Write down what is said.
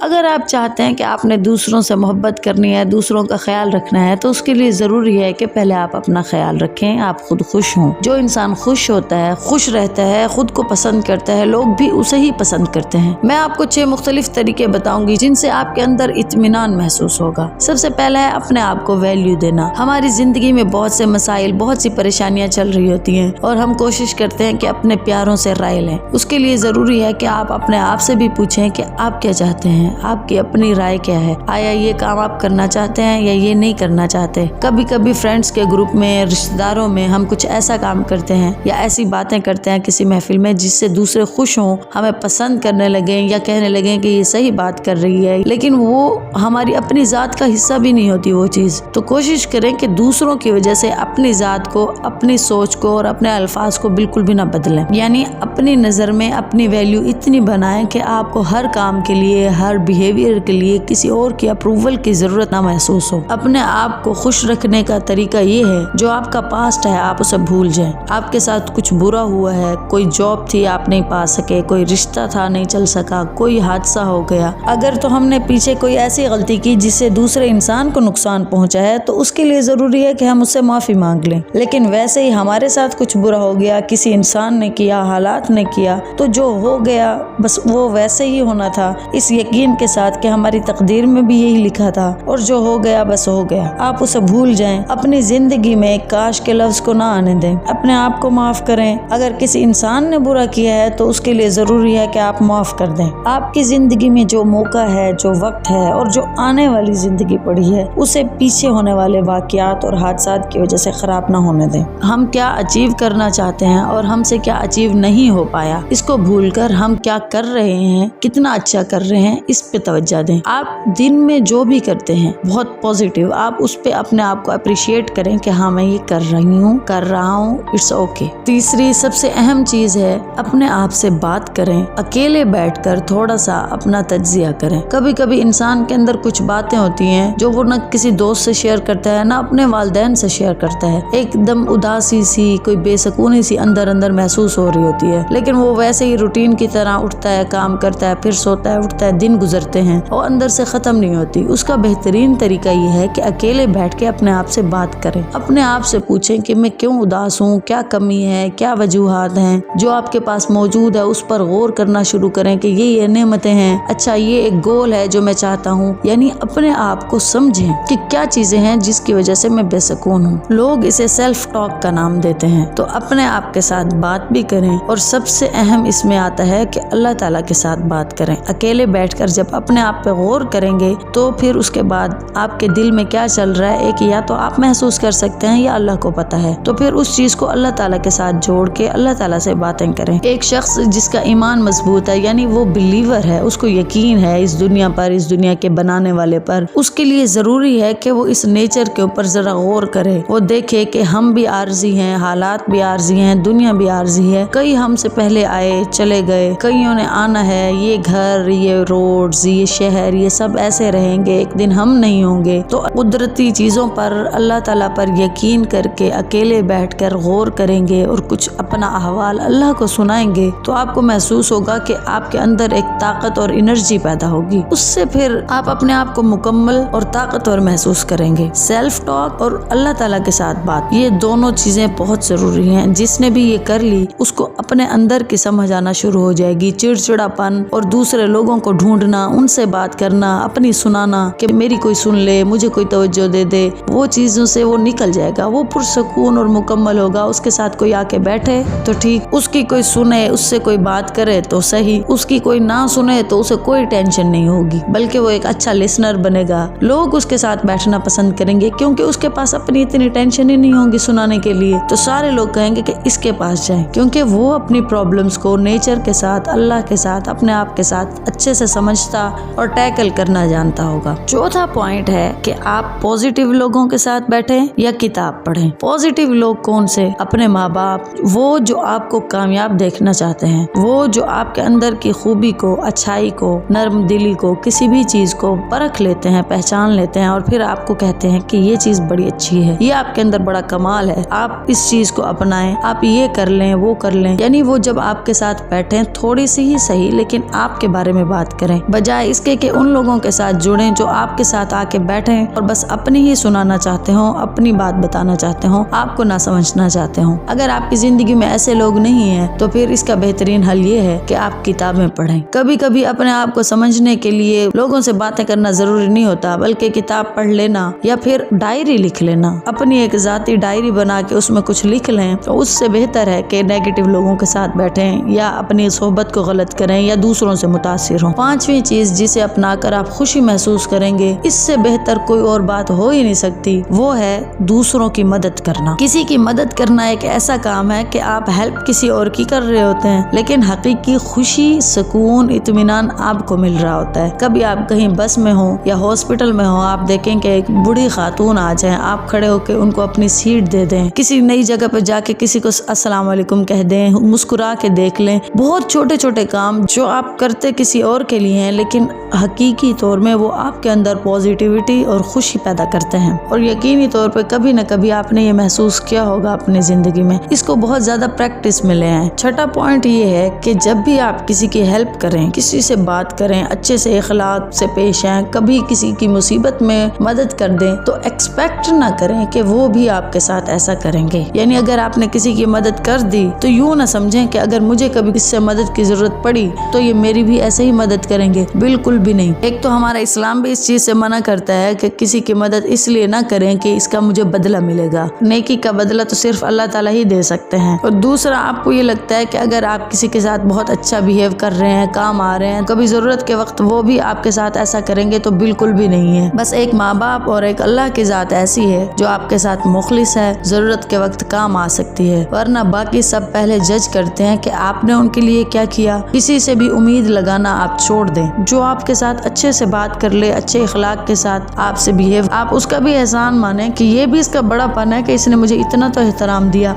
اگر آپ چاہتے ہیں کہ آپ نے دوسروں سے محبت کرنی ہے، دوسروں کا خیال رکھنا ہے، تو اس کے لیے ضروری ہے کہ پہلے آپ اپنا خیال رکھیں، آپ خود خوش ہوں۔ جو انسان خوش ہوتا ہے، خوش رہتا ہے، خود کو پسند کرتا ہے، لوگ بھی اسے ہی پسند کرتے ہیں۔ میں آپ کو 6 مختلف طریقے بتاؤں گی جن سے آپ کے اندر اطمینان محسوس ہوگا۔ سب سے پہلا ہے اپنے آپ کو ویلیو دینا۔ ہماری زندگی میں بہت سے مسائل، بہت سی پریشانیاں چل رہی ہوتی ہیں اور ہم کوشش کرتے ہیں کہ اپنے پیاروں سے رائے لیں۔ اس کے لیے ضروری ہے کہ آپ اپنے آپ سے بھی پوچھیں کہ آپ کیا چاہتے ہیں، آپ کی اپنی رائے کیا ہے، آیا یہ کام آپ کرنا چاہتے ہیں یا یہ نہیں کرنا چاہتے۔ کبھی کبھی فرینڈز کے گروپ میں، رشتہ داروں میں ہم کچھ ایسا کام کرتے ہیں یا ایسی باتیں کرتے ہیں کسی محفل میں جس سے دوسرے خوش ہوں، ہمیں پسند کرنے لگیں یا کہنے لگیں کہ یہ صحیح بات کر رہی ہے، لیکن وہ ہماری اپنی ذات کا حصہ بھی نہیں ہوتی وہ چیز۔ تو کوشش کریں کہ دوسروں کی وجہ سے اپنی ذات کو، اپنی سوچ کو اور اپنے الفاظ کو بالکل بھی نہ بدلیں۔ یعنی اپنی نظر میں اپنی ویلیو اتنی بنائیں کہ آپ کو ہر کام کے لیے، ہر بیہیویئر کے لیے کسی اور کی اپروول کی ضرورت نہ محسوس ہو۔ اپنے آپ کو خوش رکھنے کا طریقہ یہ ہے، جو آپ کا پاسٹ ہے آپ اسے بھول جائیں۔ آپ کے ساتھ کچھ برا ہوا ہے، کوئی جاب تھی آپ نہیں پا سکے، کوئی رشتہ تھا نہیں چل سکا، کوئی حادثہ ہو گیا، اگر تو ہم نے پیچھے کوئی ایسی غلطی کی جس سے دوسرے انسان کو نقصان پہنچا ہے تو اس کے لیے ضروری ہے کہ ہم اس سے معافی مانگ لیں۔ لیکن ویسے ہی ہمارے ساتھ کچھ برا ہو گیا، کسی انسان نے کیا، حالات نے کیا، تو جو ہو گیا بس وہ ویسے ہی ہونا تھا، اس یقین کے ساتھ کہ ہماری تقدیر میں بھی یہی لکھا تھا، اور جو ہو گیا بس ہو گیا۔ آپ اسے بھول جائیں، اپنی زندگی میں کاش کے لفظ کو نہ آنے دیں، اپنے آپ کو معاف کریں۔ اگر کسی انسان نے برا کیا ہے تو اس کے لیے ضروری ہے کہ آپ معاف کر دیں۔ آپ کی زندگی میں جو موقع ہے، جو وقت ہے اور جو آنے والی زندگی پڑی ہے، اسے پیچھے ہونے والے واقعات اور حادثات کی وجہ سے خراب نہ ہونے دیں۔ ہم کیا اچیو کرنا چاہتے ہیں اور ہم سے کیا اچیو نہیں ہو پایا، اس کو بھول کر ہم کیا کر رہے ہیں، کتنا اچھا کر رہے ہیں، اس پہ توجہ دیں۔ آپ دن میں جو بھی کرتے ہیں بہت پازیٹیو، آپ اس پہ اپنے آپ کو اپریشیٹ کریں کہ ہاں میں یہ کر رہی ہوں، کر رہا ہوں، اٹس اوکے۔ تیسری سب سے اہم چیز ہے اپنے آپ سے بات کریں، اکیلے بیٹھ کر تھوڑا سا اپنا تجزیہ کریں۔ کبھی کبھی انسان کے اندر کچھ باتیں ہوتی ہیں جو وہ نہ کسی دوست سے شیئر کرتا ہے، نہ اپنے والدین سے شیئر کرتا ہے۔ ایک دم اداسی سی، کوئی بے سکونی سی اندر محسوس ہو رہی ہوتی ہے، لیکن وہ ویسے ہی روٹین کی طرح اٹھتا ہے، کام کرتا ہے، پھر سوتا ہے، اٹھتا ہے، دن گزرتے ہیں اور اندر سے ختم نہیں ہوتی۔ اس کا بہترین طریقہ یہ ہے کہ اکیلے بیٹھ کے اپنے آپ سے بات کریں، اپنے آپ سے پوچھیں کہ میں کیوں اداس ہوں، کیا کمی ہے، کیا وجوہات ہیں۔ جو آپ کے پاس موجود ہے اس پر غور کرنا شروع کریں کہ یہ نعمتیں ہیں، اچھا یہ ایک گول ہے جو میں چاہتا ہوں۔ یعنی اپنے آپ کو سمجھیں کہ کیا چیزیں ہیں جس کی وجہ سے میں بے سکون ہوں۔ لوگ اسے سیلف ٹاک کا نام دیتے ہیں۔ تو اپنے آپ کے ساتھ بات بھی کریں، اور سب سے اہم اس میں آتا ہے کہ اللہ تعالیٰ کے ساتھ بات کریں۔ اکیلے بیٹھ کر جب اپنے آپ پہ غور کریں گے تو پھر اس کے بعد آپ کے دل میں کیا چل رہا ہے، ایک یا تو آپ محسوس کر سکتے ہیں یا اللہ کو پتا ہے، تو پھر اس چیز کو اللہ تعالیٰ کے ساتھ جوڑ کے اللہ تعالیٰ سے باتیں کریں۔ ایک شخص جس کا ایمان مضبوط ہے، یعنی وہ بلیور ہے، اس کو یقین ہے اس دنیا پر، اس دنیا کے بنانے والے پر، اس کے لیے ضروری ہے کہ وہ اس نیچر کے اوپر ذرا غور کرے، وہ دیکھے کہ ہم بھی عارضی ہیں، حالات بھی عارضی ہیں، دنیا بھی عارضی ہے، کئی ہم سے پہلے آئے چلے گئے، کئیوں نے آنا ہے، یہ گھر، یہ روڈز، یہ شہر، یہ سب ایسے رہیں گے، ایک دن ہم نہیں ہوں گے۔ تو قدرتی چیزوں پر، اللہ تعالیٰ پر یقین کر کے اکیلے بیٹھ کر غور کریں گے اور کچھ اپنا احوال اللہ کو سنائیں گے تو آپ کو محسوس ہوگا کہ آپ کے اندر ایک طاقت اور انرجی پیدا ہوگی، اس سے پھر آپ اپنے آپ کو مکمل اور طاقتور محسوس کریں گے۔ سیلف ٹاک اور اللہ تعالیٰ کے ساتھ بات، یہ دونوں چیزیں بہت ضروری ہیں۔ جس نے بھی یہ کر لی اس کو اپنے اندر کی سمجھ آنا شروع ہو جائے گی۔ چڑچڑاپن اور دوسرے لوگوں کو ڈھونڈنا، ان سے بات کرنا، اپنی سنانا کہ میری کوئی سن لے، مجھے کوئی توجہ دے دے، وہ چیزوں سے وہ نکل جائے گا، وہ پرسکون اور مکمل ہوگا۔ اس کے ساتھ کوئی آ کے بیٹھے تو ٹھیک، اس کی کوئی سنے، اس سے کوئی بات کرے تو صحیح، اس کی کوئی نہ سنے تو اسے کوئی ٹینشن نہیں ہوگی، بلکہ وہ ایک اچھا لسنر بنے گا۔ لوگ اس کے ساتھ بیٹھنا پسند کریں گے کیونکہ اس کے پاس اپنی اتنی ٹینشن ہی نہیں ہوگی سنانے کے لیے، تو سارے لوگ کہیں گے کہ اس کے پاس جائیں، کیونکہ وہ اپنی پرابلمز کو نیچر کے ساتھ، اللہ کے ساتھ، اپنے آپ کے ساتھ اچھے سے سمجھتا اور ٹیکل کرنا جانتا ہوگا۔ چوتھا پوائنٹ ہے کہ آپ پازیٹیو لوگوں لوگوں کے ساتھ بیٹھیں یا کتاب پڑھیں۔ پازیٹیو لوگ کون سے؟ اپنے ماں باپ، وہ جو آپ کو کامیاب دیکھنا چاہتے ہیں، وہ جو آپ کے اندر کی خوبی کو، اچھائی کو، نرم دلی کو، کسی بھی چیز کو پرکھ لیتے ہیں، پہچان لیتے ہیں اور پھر آپ کو کہتے ہیں کہ یہ چیز بڑی اچھی ہے، یہ آپ کے اندر بڑا کمال ہے، آپ اس چیز کو اپنائیں، آپ یہ کر لیں، وہ کر لیں۔ یعنی وہ جب آپ کے ساتھ بیٹھیں، تھوڑی سی ہی صحیح لیکن آپ کے بارے میں بات کریں، بجائے اس کے کہ ان لوگوں کے ساتھ جڑیں جو آپ کے ساتھ آ کے بیٹھیں اور بس اپنی ہی سنانا چاہتے ہوں، اپنی بات بتانا چاہتے ہوں، آپ کو نہ سمجھنا چاہتے ہوں۔ اگر آپ کی زندگی میں ایسے لوگ نہیں ہیں تو پھر اس کا بہترین حل یہ ہے کہ آپ کتابیں پڑھیں۔ کبھی کبھی اپنے آپ کو سمجھنے کے لیے لوگوں سے باتیں کرنا ضروری نہیں ہوتا، بلکہ کتاب پڑھ لینا یا پھر ڈائری لکھ لینا، اپنی ایک ذاتی ڈائری بنا کے اس میں کچھ لکھ لیں تو اس سے بہتر ہے کہ نیگیٹو لوگوں کے ساتھ بیٹھیں یا اپنی صحبت کو غلط کریں یا دوسروں سے متاثر ہوں۔ پانچویں چیز جسے اپنا کر آپ خوشی محسوس کریں گے، اس سے بہتر کوئی اور بات ہو ہی نہیں سکتی، وہ ہے دوسروں کی مدد کرنا۔ کسی کی مدد کرنا ایک ایسا کام ہے کہ آپ ہیلپ کسی اور کی کر رہے ہوتے ہیں لیکن حقیقی خوشی، سکون، اطمینان آپ کو مل رہا ہوتا ہے۔ کبھی آپ کہیں بس میں ہوں یا ہاسپٹل میں ہوں، آپ دیکھیں کہ ایک بوڑھی خاتون آ جائیں، آپ کھڑے ہو کے ان کو اپنی سیٹ دے دیں، کسی نئی جگہ پہ جا کے کسی کو السلام علیکم کہہ دیں، مسکرا کے دیکھ لیں۔ بہت چھوٹے چھوٹے کام جو آپ کرتے کسی اور کے لیے ہیں لیکن حقیقی طور میں وہ آپ کے اندر پازیٹیوٹی اور خوشی پیدا کرتے ہیں، اور یقینی طور پہ کبھی نہ کبھی آپ نے یہ محسوس کیا ہوگا اپنی زندگی میں۔ اس کو بہت زیادہ پریکٹس میں لے آئیں۔ چھٹا پوائنٹ یہ ہے کہ جب بھی آپ کسی کی ہیلپ کریں، کسی سے بات کریں، اچھے سے اخلاق سے پیش آئیں، کبھی کسی کی مصیبت میں مدد کر دیں تو ایکسپیکٹ نہ کریں کہ وہ بھی آپ کے ساتھ ایسا کریں گے۔ یعنی اگر آپ نے کسی کی مدد کر دی تو یوں نہ سمجھیں کہ اگر مجھے کبھی کسی سے مدد کی ضرورت پڑی تو یہ میری بھی ایسے ہی مدد کریں گے، بالکل بھی نہیں۔ ایک تو ہمارا اسلام بھی اس چیز سے منع کرتا ہے کہ کسی کی مدد اس لیے نہ کریں کہ اس کا مجھے بدلہ ملے گا، نیکی کا بدلہ تو صرف اللہ تعالیٰ ہی دے سکتے ہیں۔ اور دوسرا، آپ کو یہ لگتا ہے کہ اگر آپ کسی کے ساتھ بہت اچھا بیہیو کر رہے ہیں، کام آ رہے ہیں، کبھی ضرورت کے وقت وہ بھی آپ کے ساتھ ایسا کریں گے، تو بالکل بھی نہیں ہے۔ بس ایک ماں باپ اور ایک اللہ کی ذات ایسی ہے جو آپ کے ساتھ مخلص ہے، ضرورت کے وقت کام آ سکتی ہے، ورنہ باقی سب پہلے جج کرتے ہیں کہ آپ نے ان کے لیے کیا کیا۔ کسی سے بھی امید لگانا آپ چھوڑ دیں، جو آپ کے ساتھ اچھے سے بات کر لے، اچھے اخلاق کے ساتھ آپ سے بیہیو، آپ اس کا بھی احسان مانیں کہ یہ بھی اس کا بڑا پن ہے کہ اس نے مجھے اتنا تو احترام دیا۔